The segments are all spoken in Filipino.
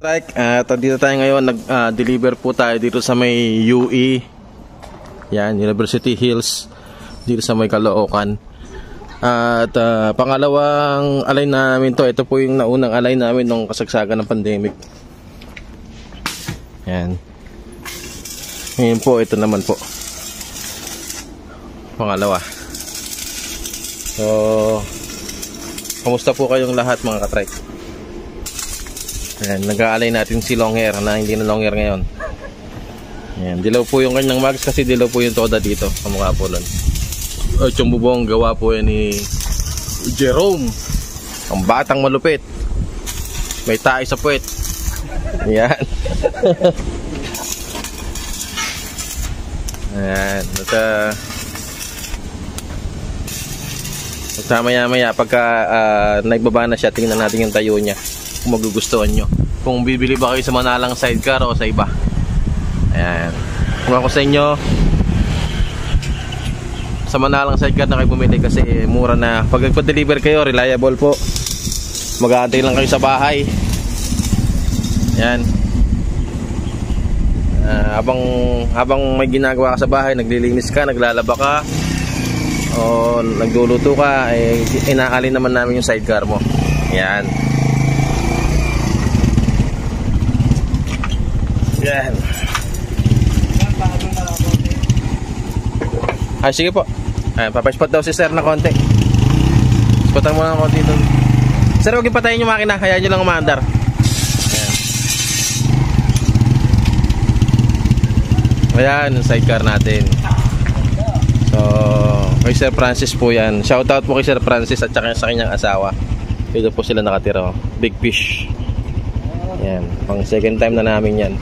Trike, dito tayo ngayon, nag-deliver po tayo dito sa may UE. Yan, University Hills, dito sa may Caloocan. At pangalawang alay namin to. Ito po yung naunang alay namin nung kasagsagan ng pandemic. Yan. Ngayon po, ito naman po. Pangalawa. So, kamusta po kayong lahat mga katrike? Ayan, nag-aalay natin si long hair na hindi na long hair ngayon. Ayan, dilaw po yung kanyang mags kasi dilaw po yung toda dito. Kamukha po nun. At yung bubong gawa po yan ni Jerome. Ang batang malupit. May tae sa puwet. Ayan. Ayan. At maya pagka nagbaba na siya, tingnan natin yung tayo niya. Kung magugustuhan nyo, kung bibili ba kayo sa Manalang sidecar o sa iba. Ayan, kung ako sa inyo, sa Manalang sidecar na kayo bumili kasi mura na. Pag nagpa-deliver kayo, reliable po. Mag-aantay lang kayo sa bahay. Ayan. Habang may ginagawa ka sa bahay, naglilinis ka, naglalaba ka o nagluluto ka, inaalin naman namin yung sidecar mo. Ayan. Yan. Ay, sige po. Ayan, papaspot daw si sir na konti. Spotan mo na konti doon. Sir, huwag ipatayin yung makina. Hayaan nyo lang umaandar. Ayan, sidecar natin. So, kay Sir Francis po yan. Shoutout po kay Sir Francis at saka sa kanyang asawa. Dito po sila nakatira. Big fish. Ayan, pang second time na namin yan.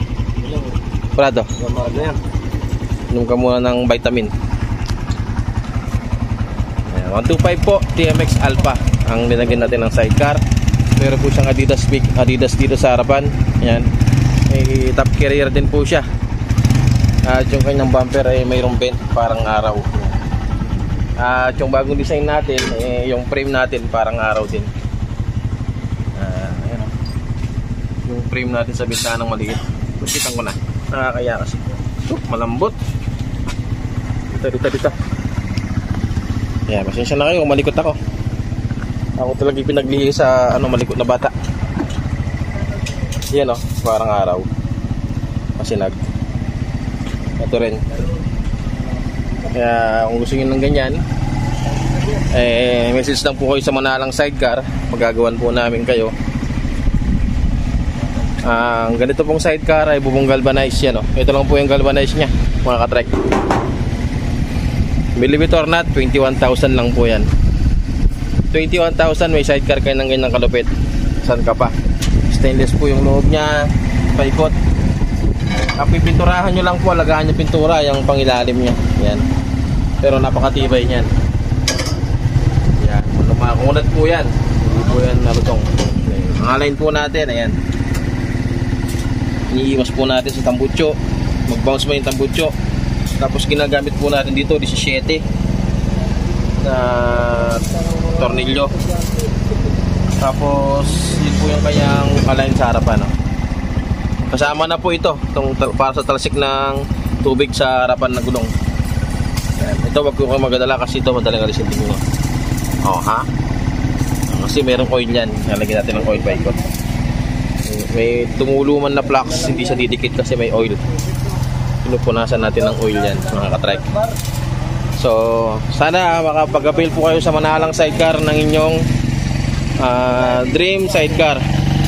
Prado, inom ka muna ng vitamin. Ayan, 125 po, TMX Alpha ang linagyan natin ng sidecar. Meron po siyang Adidas dito sa harapan. Ayan, may top carrier din po siya. At yung kanyang bumper ay mayroong vent parang araw. At yung bagong design natin, yung frame natin parang araw din. Ayan, yung frame natin sa bintanang maliit. Kusitan ko na. Nakakaya kasi. Malambot. Dito. Ayan, pasensya na kayo, malikot ako. Ako talaga pinaglihi sa malikot na bata. Yan parang araw. Masinag. Ito rin. Kaya kung gusto nyo ng ganyan, message lang po kayo sa Manalang sidecar. Magagawan po namin kayo. Ang ganito pong sidecar ay bubong galvanized yan. Ito lang po yung galvanized nya mga katrek. Believe it or not, 21,000 lang po yan. 21,000 may sidecar kayo ng ganyang kalupit. Saan ka pa? Stainless po yung loob nya, paikot. Ang pipinturahan nyo lang po, alagaan nyo pintura yung pangilalim nya. Yan. Pero napakatibay nyan. Yan. Kumunat po yan. Hindi po yan narutong. Ang align po natin, ayan. Iniiwas po natin sa tambutso. Mag-bounce mo yung tambutso. Tapos ginagamit po natin dito 17 na tornilyo. Tapos yun po yung kanyang align sa harapan. Kasama na po ito para sa talsik ng tubig sa harapan na gulong. Ito wag ko magadala kasi ito madaling alisin din mo. Kasi merong oil yan. Nalagyan natin ng oil pa ikot. May tumulo man na flux, hindi siya didikit kasi may oil. Pinupunasan natin ng oil yan mga katrike. So sana makapag-avail po kayo sa Manalang sidecar ng inyong dream sidecar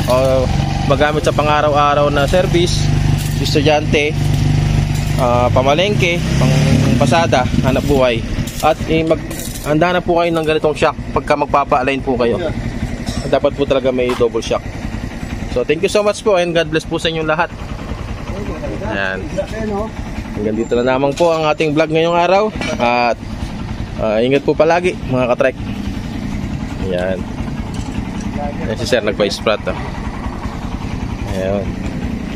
o magamit sa pang-araw-araw na service, estudyante, pamalengke, pang-pasada, hanap buhay. At handa na po kayo ng ganitong shock pagka magpapa-align po kayo. Dapat po talaga may double shock. So thank you so much po and God bless po sa inyong lahat. Ayan. Hanggang dito na lamang po ang ating vlog ngayong araw. At ingat po palagi mga katrek. Ayan. Ayan si sir nagpa-sprat. Ayan.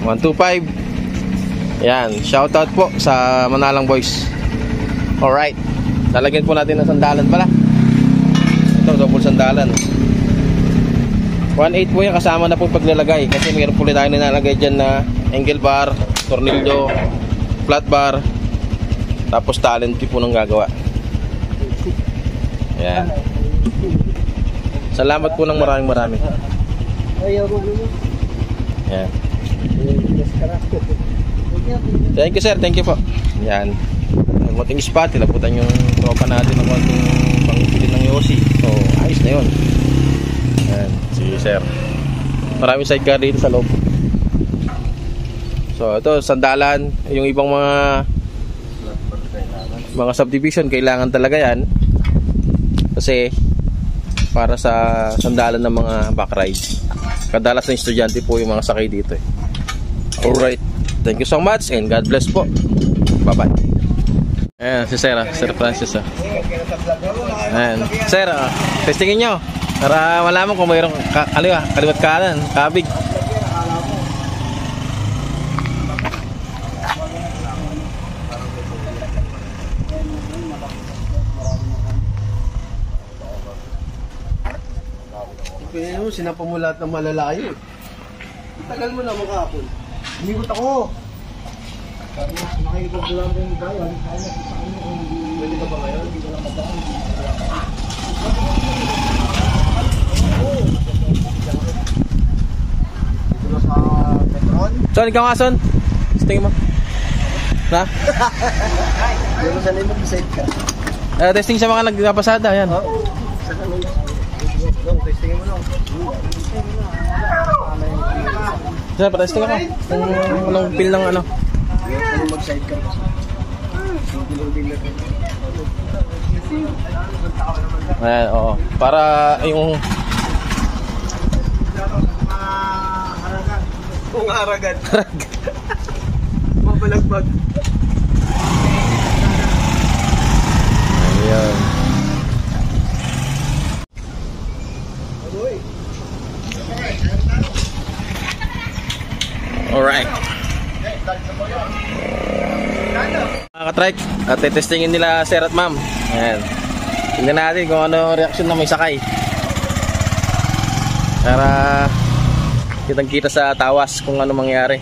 125. Ayan. Shoutout po sa Manalang boys. Alright. Lalagyan po natin ng sandalan pala. Ito double sandalan. 1.8 po yan, kasama na po paglalagay. Kasi mayroon po tayo nilalagay dyan na angle bar, tornilyo, flat bar, tapos talent po nang gagawa. Yan. Salamat po ng maraming. Yan. Thank you sir, thank you po. Yan. Ang konting spot, tinaputan yung tropa natin ng konting pangpili ng Yossi. So, ayos na yun. Yan, si sir. Maraming sidecar dito sa loob. So, ito, sandalan. Yung ibang mga subdivision, kailangan talaga yan. Kasi, para sa sandalan ng mga back ride. Kadalas ng estudyante po yung mga sakay dito eh. Alright. Thank you so much and God bless po. Bye-bye. Ayan, si Sir, Sir Francis. Ayan. Sir, testingin nyo. Para malaman kung mayroong kaliwat kanan, kabig. Kaya mo, sinapa mo lahat ng malalayo. Tagal mo na makapon. Umikot ako. Nakikipagdulang ko yung bayan. Pwede ka ba ngayon? Hindi ko lang madaan. Dito na sa Petron. Son, ikaw nga son. Tingin mo. Na? Dito sa limang side ka. Testing sa mga nagpapasada. Yan. Oo. Sa kanila. Testingin mo lang. Sir, pa-testing ako. Anong feel ng ano? Ano mag-side ka kasi? Ayan, oo. Para yung... Kung haragan. Mapalagbag. Ayan. Alright. Mga ka-trike, at testingin nila sir at ma'am. Ayan. Tingnan natin kung ano reaction na may sakay. Para kitang kita sa tawas kung ano mangyari.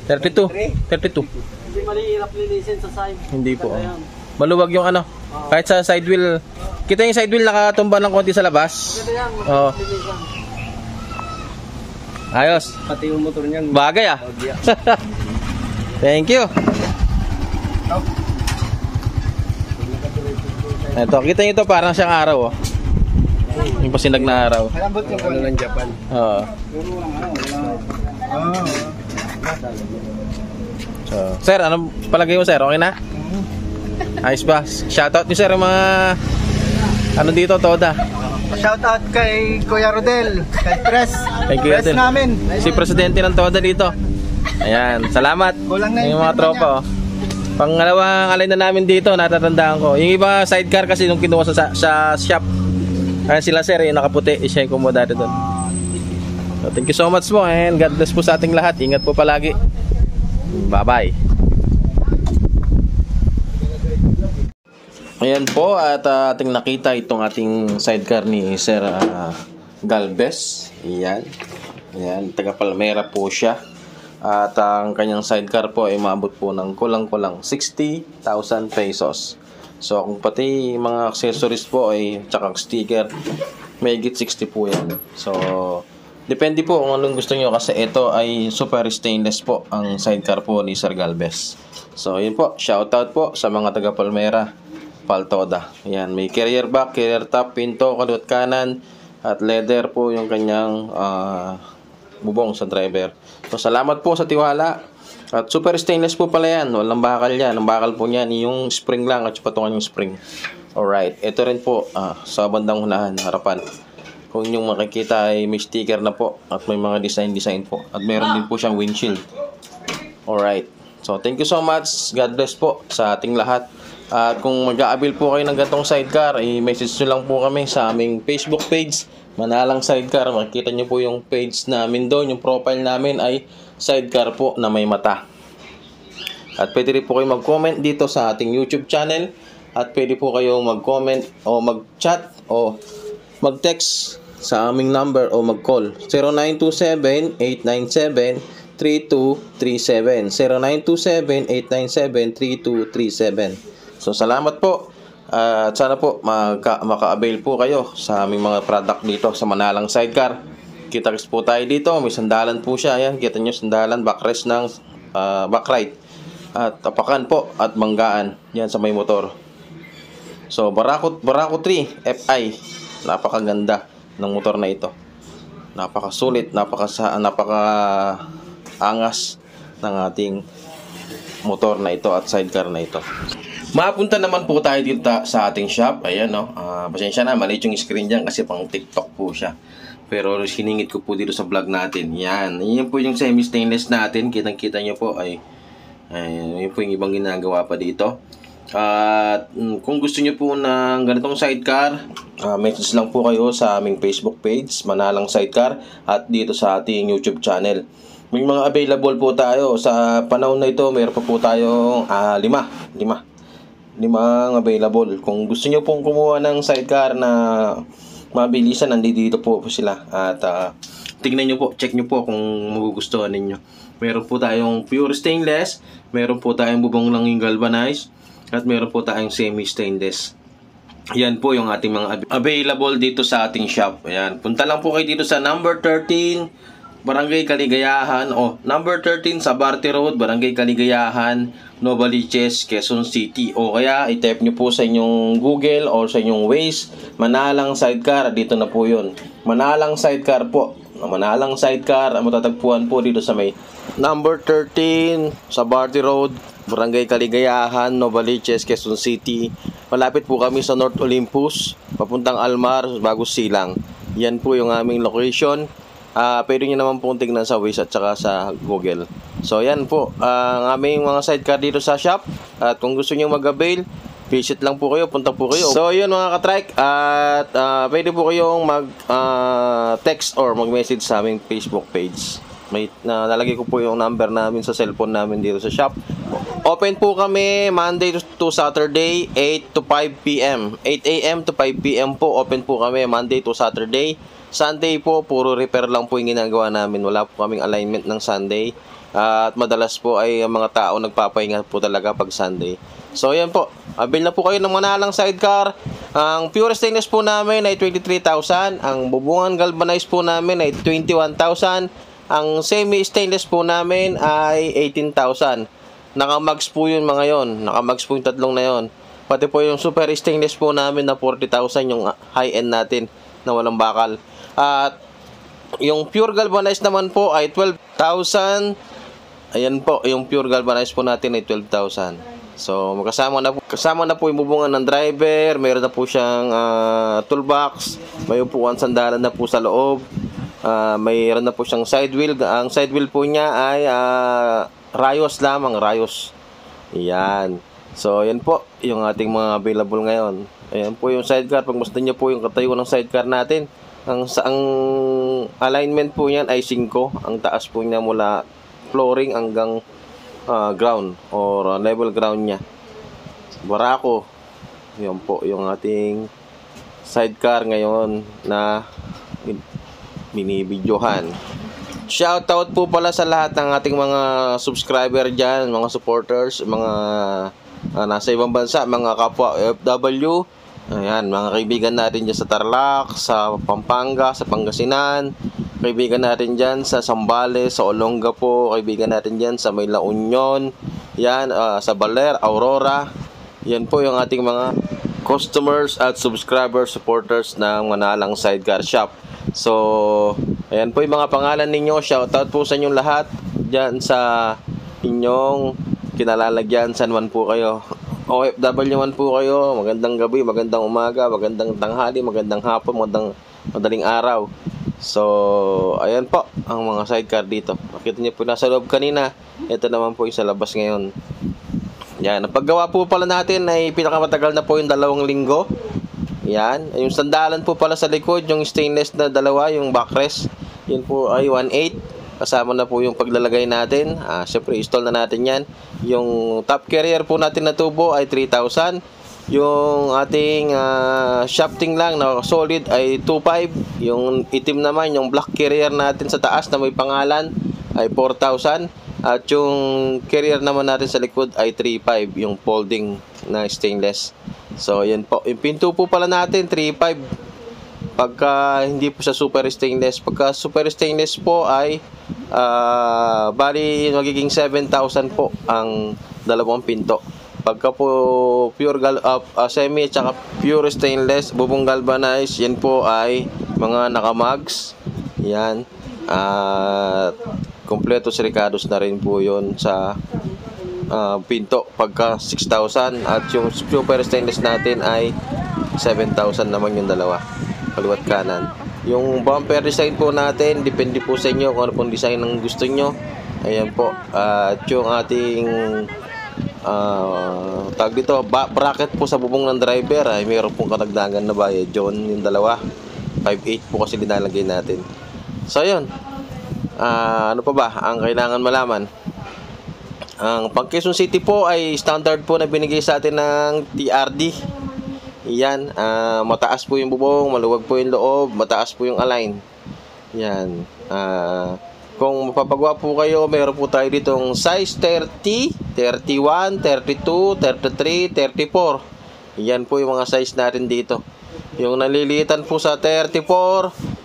32. Hindi malihirap linisin sa side. Hindi po. Maluwag yung ano. Kahit sa side wheel. Kita yung side wheel nakatumba ng konti sa labas. Ganda yan, Oo. linisan. Ayos. Pati yung motor niyan. Bagay ah. Thank you. Ito, kita nyo ito parang siyang araw oh. Yung pasinag na araw. Malambot yung ano ng Japan. Oo. So, sir, anong palagay mo sir? Okay na? Ayos ba? Shoutout nyo sir yung mga ano dito, Toda. Shoutout kay Kuya Rodel, kay Press. Thank you, Press Adel. namin. Si presidente ng Toda dito. Ayan, salamat. Kulang na Yung yung mga firma tropa oh. Pangalawang alay na namin dito, natatandaan ko. Yung iba sidecar kasi nung kinuha sa shop. Ayan sila sir, yung nakaputi. Siya yung kumodado doon. So, thank you so much po and God bless po sa ating lahat. Ingat po palagi. Bye-bye. Ayan po at ating nakita itong ating sidecar ni Sir Galvez. Ayan. Ayan, taga Palmera po siya. At ang kanyang sidecar po ay maabot po ng kulang-kulang 60,000 pesos. So kung pati mga accessories po ay tsaka sticker, may higit 60 po yan. So depende po kung anong gusto nyo kasi ito ay super stainless po ang sidecar po ni Sir Galvez. So yun po, shoutout po sa mga taga Palmera, Paltoda. Ayan, may carrier back, carrier top, pinto, kaliwat kanan at leather po yung kanyang bubong sa driver. So salamat po sa tiwala. At super stainless po pala yan. Walang bakal yan. Ang bakal po niyan yung spring lang at patungan yung spring. Alright. Ito rin po sa bandang unahan, harapan. Kung yung makikita ay may sticker na po at may mga design po. At meron din po siyang windshield. Alright. So thank you so much. God bless po sa ating lahat. At kung mag-aabil po kayo ng gantong sidecar, i-message nyo lang po kami sa aming Facebook page, Manalang Sidecar. Makikita nyo po yung page namin doon. Yung profile namin ay sidecar po na may mata. At pwede rin po kayong mag-comment dito sa ating YouTube channel. At pwede po kayong mag-comment o mag-chat o mag-text sa aming number o mag-call. 0927-897-3237. 0927-897-3237. So, salamat po. At sana po maka-avail po kayo sa aming mga product dito sa Manalang Sidecar. Kita-kits po tayo dito. May sandalan po siya. Ayan, kita nyo sandalan, backrest ng backride. At tapakan po at manggaan. Yan sa may motor. So, Barako 3 FI. Napakaganda ng motor na ito. Napakasulit, napaka-angas ng ating motor na ito at sidecar na ito. Mapunta naman po tayo dito sa ating shop. Ayan, no. Pasensya na, maliit yung screen dyan kasi pang TikTok po siya. Pero siningit ko po dito sa vlog natin. Yan. Yan po yung semi-stainless natin. Kitang-kita nyo po ay yun po yung ibang ginagawa pa dito. At kung gusto nyo po ng ganitong sidecar, message lang po kayo sa aming Facebook page, Manalang Sidecar, at dito sa ating YouTube channel. May mga available po tayo. Sa panahon na ito, mayroon pa po tayong limang available. Kung gusto nyo pong kumuha ng sidecar na mabilisan, nandito po sila. At tignan nyo po, check nyo po kung magugustuhan ninyo. Meron po tayong pure stainless, meron po tayong bubong lang yung galvanized, at meron po tayong semi-stainless. Yan po yung ating mga available dito sa ating shop. Ayan. Punta lang po kayo dito sa number 13, Barangay Kaligayahan, number 13 sa Barte Road, Barangay Kaligayahan, Novaliches, Quezon City. O kaya i-type nyo po sa inyong Google o sa inyong Waze, Manalang Sidecar. Dito na po yun. Manalang Sidecar po. Manalang Sidecar, matatagpuan po dito sa may number 13 sa Barte Road, Barangay Kaligayahan, Novaliches, Quezon City. Malapit po kami sa North Olympus, papuntang Almar, Bagos Silang. Yan po yung aming location. Pwede nyo naman pong tignan sa Waze at saka sa Google. So yan po ang aming mga sidecar dito sa shop. At kung gusto nyo mag-avail, visit lang po kayo, punta po kayo. So yun mga ka-trike. At pwede po kayong mag-text or mag-message sa aming Facebook page. May nalagay ko po yung number namin sa cellphone namin dito sa shop. Open po kami Monday to Saturday, 8 to 5 p.m. 8 a.m. to 5 p.m. po. Open po kami Monday to Saturday. Sunday po, puro repair lang po yung ginagawa namin. Wala po kaming alignment ng Sunday. At madalas po ay ang mga tao nagpapahinga po talaga pag Sunday. So yan po, avail na po kayo ng Manalang Sidecar. Ang pure stainless po namin ay 23,000. Ang bubungan galvanized po namin ay 21,000. Ang semi-stainless po namin ay 18,000. Nakamags po yun mga yon. Nakamags po yung tatlong na yon. Pati po yung super stainless po namin na 40,000 yung high-end natin na walang bakal. At yung pure galvanized naman po ay 12,000. Ayan po, yung pure galvanized po natin ay 12,000. So, kasama na po yung bubungan ng driver. Mayroon na po siyang toolbox. May upuan sandalan na po sa loob. Mayroon na po siyang side wheel. Ang side wheel po niya ay rayos lamang, rayos. Yan. So, yan po yung ating mga available ngayon. Ayan po yung sidecar. Pag gusto niyo po yung katayo ng sidecar natin, ang alignment po niyan ay 5. Ang taas po niya mula flooring hanggang ground or level ground niya. Barako. Yan po yung ating sidecar ngayon na binibidyohan. Shoutout po pala sa lahat ng ating mga subscriber dyan, mga supporters, mga nasa ibang bansa, mga kapwa OFW. Ayan, mga kaibigan natin dyan sa Tarlac, sa Pampanga, sa Pangasinan. Kaibigan natin dyan sa Zambales, sa Olongapo. Kaibigan natin dyan sa May La Union. Yan, sa Baler, Aurora. Yan po yung ating mga customers at subscriber supporters ng Manalang Sidecar Shop. So, ayan po yung mga pangalan ninyo. Shoutout po sa inyong lahat dyan sa inyong kinalalagyan. San man po kayo. OFW man po kayo. Magandang gabi, magandang umaga, magandang tanghali, magandang hapon, madaling araw. So, ayan po ang mga sidecar dito. Makita niyo po nasa loob kanina. Ito naman po yung sa labas ngayon. Yan. Ang paggawa po pala natin ay pinakamatagal na po yung 2 linggo. Yan. Yung sandalan po pala sa likod, yung stainless na dalawa, yung backrest, yun po ay 1.8. kasama na po yung paglalagay natin. Siyempre, install na natin yan. Yung top carrier po natin na tubo ay 3,000. Yung ating shafting lang na solid ay 2,500. Yung itim naman, yung black carrier natin sa taas na may pangalan ay 4,000. At yung carrier naman natin sa likod ay 3,500, yung folding na stainless. So, yan po. Yung pinto po pala natin, 3,500. Pagka hindi po siya super stainless. Pagka super stainless po ay bali magiging 7,000 po ang dalawang pinto. Pagka po pure semi at saka pure stainless, bubong galvanized, yan po ay mga nakamags. Yan. Kompleto sirikados na rin po yon sa pinto. Pagka 6,000 at yung super stainless natin ay 7,000 naman yung dalawa. Kaliwat kanan. Yung bumper design po natin, depende po sa inyo kung ano pong design ang gusto nyo. Ayan po. At yung ating tag dito, bracket po sa bubong ng driver ay mayroon pong karagdagan na bayad. Yun yung dalawa. 5,800 po kasi dinalagay natin. So yun. Ano pa ba ang kailangan malaman? Ang pang Quezon City po ay standard po na binigay sa atin ng TRD. Yan, mataas po yung bubong, maluwag po yung loob, mataas po yung align. Yan. Kung mapapagawa po kayo, meron po tayo ditong size 30, 31, 32, 33, 34. Yan po yung mga size natin dito. Yung nalilitan po sa 34,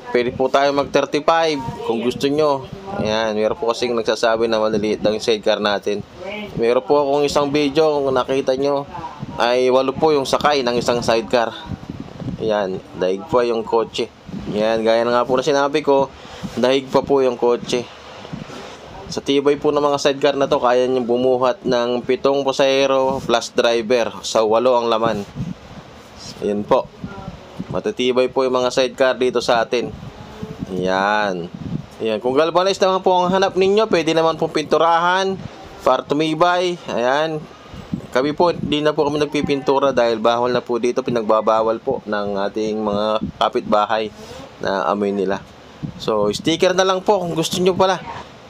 pwede po tayo mag 35 kung gusto nyo. Ayan, meron po kasing nagsasabi na maliliit lang yung sidecar natin. Meron po akong isang video, kung nakita nyo, ay 8 po yung sakay ng isang sidecar. Ayan, daig po yung kotse. Ayan, gaya na nga po na sinabi ko, daig pa po yung kotse. Sa tibay po ng mga sidecar na to, kaya nyo bumuhat ng 7 pasahero plus driver. Sa 8 ang laman. Ayan po. Matitibay po yung mga sidecar dito sa atin. Ayan. Ayan. Kung galvanized naman po ang hanap ninyo, pwede naman pong pinturahan para tumibay. Ayan. Kami po, di na po kami nagpipintura dahil bawal na po dito, pinagbabawal po ng ating mga kapitbahay na amoy nila. So, sticker na lang po kung gusto nyo pala.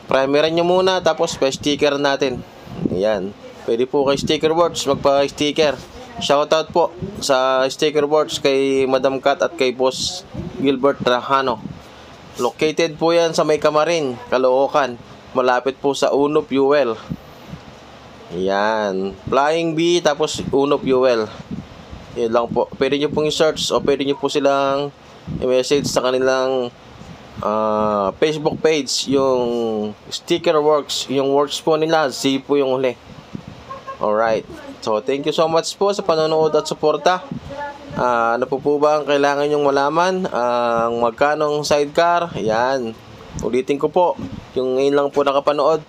Primeran nyo muna, tapos pa-sticker natin. Ayan. Pwede po kay Sticker Words magpa-sticker. Shoutout po sa Sticker Words kay Madam Kat at kay Boss Gilbert Trajano. Located po yan sa May Camarin, Caloocan. Malapit po sa Uno Fuel. Ayan. Flying B tapos Uno Fuel. Yan lang po. Pwede nyo pong i-search o pwede nyo po silang i-message sa kanilang Facebook page. Yung Sticker Works. Yung works po nila, Z po yung uli. Alright. So, thank you so much po sa panonood at suporta. Ano po ba ang kailangan nyong malaman? Ang magkanong sidecar? Ayan. Ulitin ko po. Yung ngayon lang po nakapanood.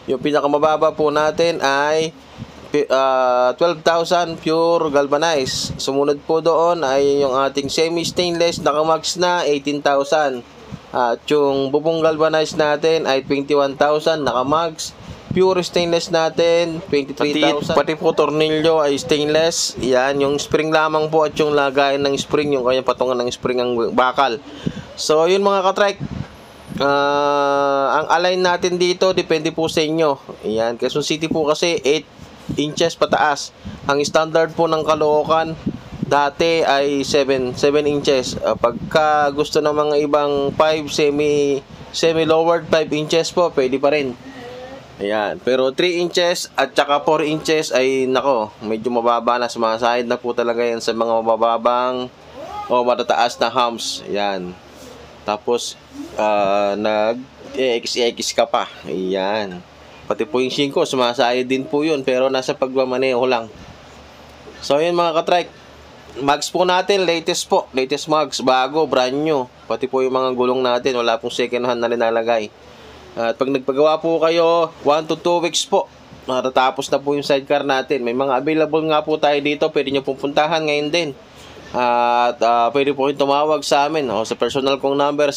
Yung pinakamababa po natin ay 12,000 pure galvanized. Sumunod po doon ay yung ating semi-stainless nakamax na 18,000. At yung bubong galvanized natin ay 21,000 nakamax. Pure stainless natin 23,000. Pati po tornilyo ay stainless. Yan, yung spring lamang po at yung lagayan ng spring, yung kanyang patungan ng spring ang bakal. So yun mga katrike. Ang align natin dito depende po sa inyo. Ayan, Quezon City po kasi 8 inches pataas. Ang standard po ng Caloocan dati ay 7 inches. Pagka gusto ng mga ibang 5 semi lowered 5 inches po, pwede pa rin. Ayan, pero 3 inches at saka 4 inches ay nako, medyo mababa na, sumasahid na po talaga yan sa mga mabababang o matataas na humps. Ayan. Tapos, nag-EX ka pa. Ayan. Pati po yung 5, sumasayad din po yun. Pero nasa pagmamaneho lang. So, yun mga katrike. Mags po natin, latest po. Latest mags, bago, brand new. Pati po yung mga gulong natin, wala pong second hand na linalagay. At pag nagpagawa po kayo, 1 to 2 weeks po. Matatapos na po yung sidecar natin. May mga available nga po tayo dito. Pwede nyo pong puntahan ngayon din. At pwede po kayong tumawag sa amin sa personal kong number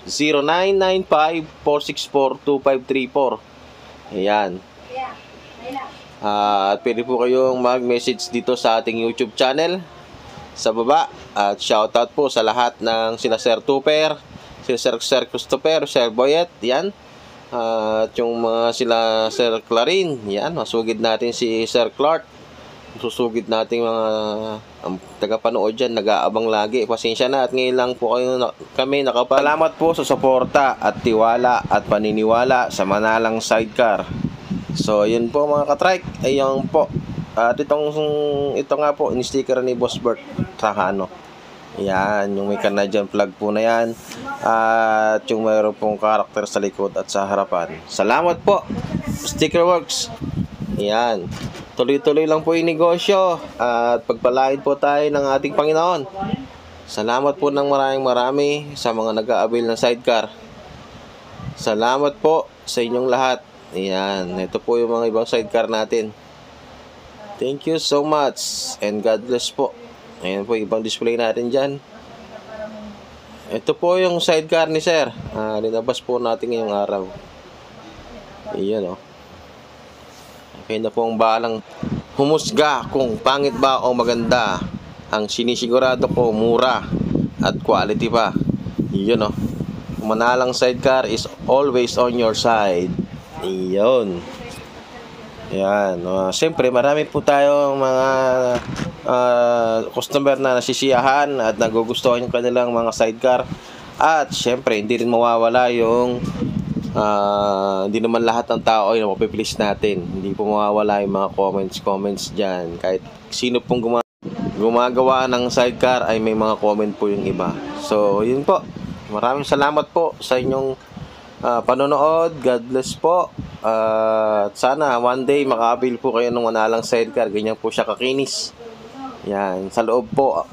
0995-464-2534. Ayan. At pwede po kayong mag-message dito sa ating YouTube channel sa baba. At shoutout po sa lahat ng sila Sir Tupper, si Sir Christopher, Sir Boyet, yan. At yung mga sila Sir Clarin, yan, masugid natin si Sir Clark. Susugid natin mga tagapanood dyan, nag-aabang lagi. Pasensya na at ngayon lang po kami nakapalamat po sa suporta at tiwala at paniniwala sa Manalang Sidecar. So yun po mga katrike, ayun po. At ito nga po, ni-sticker ni Boss Bert sa ano. Yan, yung may Canadian flag po na yan. At yung mayroon pong karakter sa likod at sa harapan. Salamat po, Sticker Works. Yan. Tuloy-tuloy lang po yung negosyo. At pagpalain po tayo ng ating Panginoon. Salamat po ng marami sa mga nag-aabil ng sidecar. Salamat po sa inyong lahat. Yan. Ito po yung mga ibang sidecar natin. Thank you so much. And God bless po. Ayan po, ibang display natin dyan. Ito po yung sidecar ni Sir. Linabas po natin ngayong araw. Iyan o. Okay na po ang balang humusga kung pangit ba o maganda. Ang sinisigurado ko, mura at quality pa. Iyan o. Manalang Sidecar is always on your side. Iyon. Yan. Siyempre, marami po tayong mga customer na nasisiyahan at nagugustuhan yung kanilang mga sidecar. At siyempre, hindi rin mawawala yung hindi naman lahat ng tao ay mapipilis natin. Hindi po mawawala yung mga comments dyan. Kahit sino pong gumagawa ng sidecar ay may mga comment po yung iba. So, yun po. Maraming salamat po sa inyong panonood. God bless po. Sana one day makaabil po kayo ng Manalang Sidecar. Ganyan po siya kakinis. Yan, sa loob po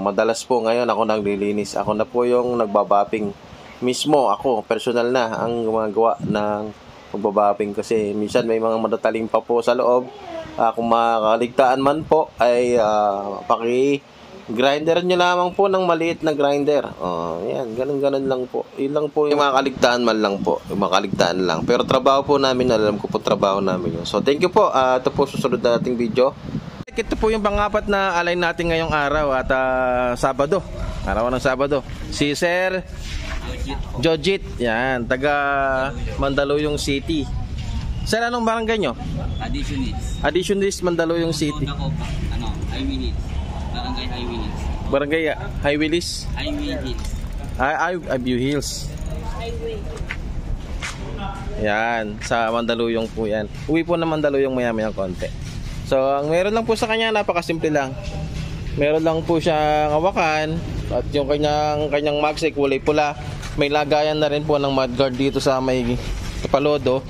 madalas po ngayon ako naglilinis. Ako na po yung nagbabapping mismo. Ako personal na ang gumagawa ng pagbabapping kasi minsan may mga madataling pa po sa loob. Kung makaligtaan man po ay grinder nyo lamang po ng maliit na grinder. Yan, ganun lang po. Yun lang po yung makaligtaan man lang po. Yung makaligtaan lang. Pero trabaho po namin, alam ko po trabaho namin yun. So thank you po. Ito po susunod na nating video. Ito po yung pang-apat na alay natin ngayong araw at Sabado. Araw ng Sabado. Si Sir Jojit. Yan, taga Mandaluyong City. Sir, anong barangay nyo? Additionist, Mandaluyong City. Highway Hills. Barangay Highway Hills. Barangay Highway Hills. Highway Hills. Yan, sa Mandaluyong po yan. Uwi po na Mandaluyong maya-maya konti. So, ang meron lang po sa kanya, napakasimple lang. Meron lang po siyang hawakan at yung kanyang mags ay kulay pula. May lagayan na rin po ng mudguard dito sa may kapalodo.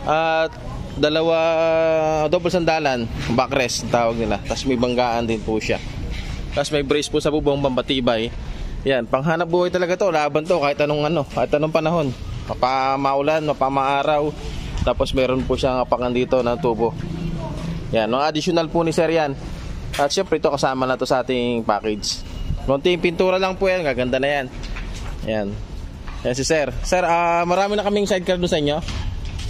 At double sandalan, backrest tawag nila. Tapos may banggaan din po siya. Tapos may brace po sa bubong pambatibay. Yan, panghanap buhay talaga to, laban to kahit anong panahon. Mapamaulan, mapamaaraw. Tapos meron po siyang apakan dito ng tubo. Yan, mga additional po ni Sir yan. At syempre ito kasama na to sa ating package. Konting pintura lang po yan, gaganda na yan. Yan. Yan si Sir. Sir, marami na kaming sidecar doon sa inyo.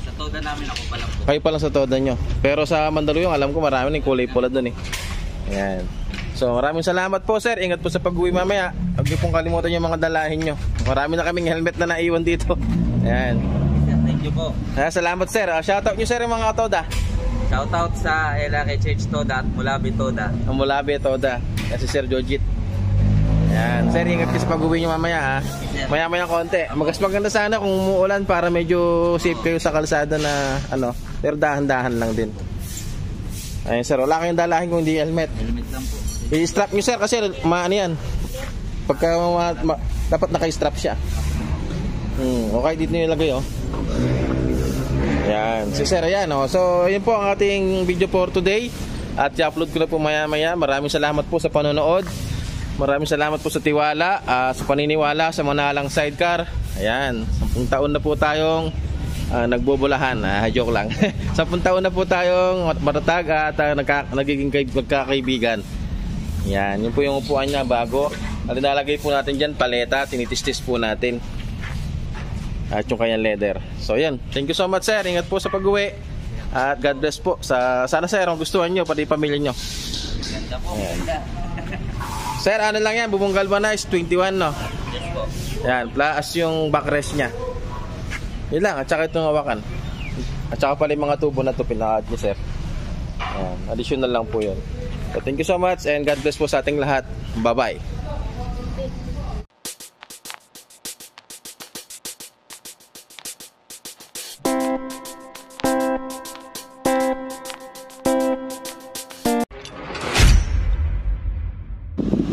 Sa toda namin ako pa lang po. Kayo pa lang sa toda nyo. Pero sa Mandaluyong, alam ko marami ng kulay pula doon eh. Yan. So maraming salamat po Sir. Ingat po sa pag-uwi mamaya. Huwag niyo pong kalimutan yung mga dalahin nyo. Marami na kaming helmet na naiwan dito. Yan. Thank you po. Salamat Sir. Shoutout nyo Sir yung mga toda. Shoutout sa LRH Toda at Mulabi Toda. Ang Mulabi Toda. Yan si Sir Jojit. Yan. Sir, ingat kayo sa pag-uwi nyo mamaya ha. Maya-maya konti. Maganda sana kung umuulan para medyo safe kayo sa kalsada na pero dahan-dahan lang din. Ayun Sir, wala kayong dalahin kung hindi helmet. Helmet lang po. I-strap nyo Sir kasi yan. Pagka dapat naka-strap siya. Okay, dito nyo ilagay Yan, si Sir yan So, yun po ang ating video for today. At i-upload ko na po maya-maya. Maraming salamat po sa panonood. Maraming salamat po sa tiwala, sa paniniwala sa Manalang Sidecar. Ayan, 10 taon na po tayong nagbubulahan. Joke lang. 10 taon na po tayong matatag at nagiging magkakaibigan. Yan, yun po yung upuan niya bago. At nilalagay po natin dyan, paleta, tinitistis po natin. At yung kanyang leather. So yan, thank you so much Sir. Ingat po sa pag-uwi. At God bless po. Sana Sir, kung gustuhan nyo, pati pamilya nyo. Ganda po, ganda. Sir, ano lang yan, Bubong Galvanize 21 Yes po. Yan, plus yung backrest niya. Yun lang, at saka itong hawakan. At saka pala yung mga tubo na ito, pinaka-add niya, sir. Yan, additional lang po yun. So, thank you so much and God bless po sa ating lahat. Bye-bye.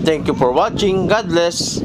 Thank you for watching. God bless.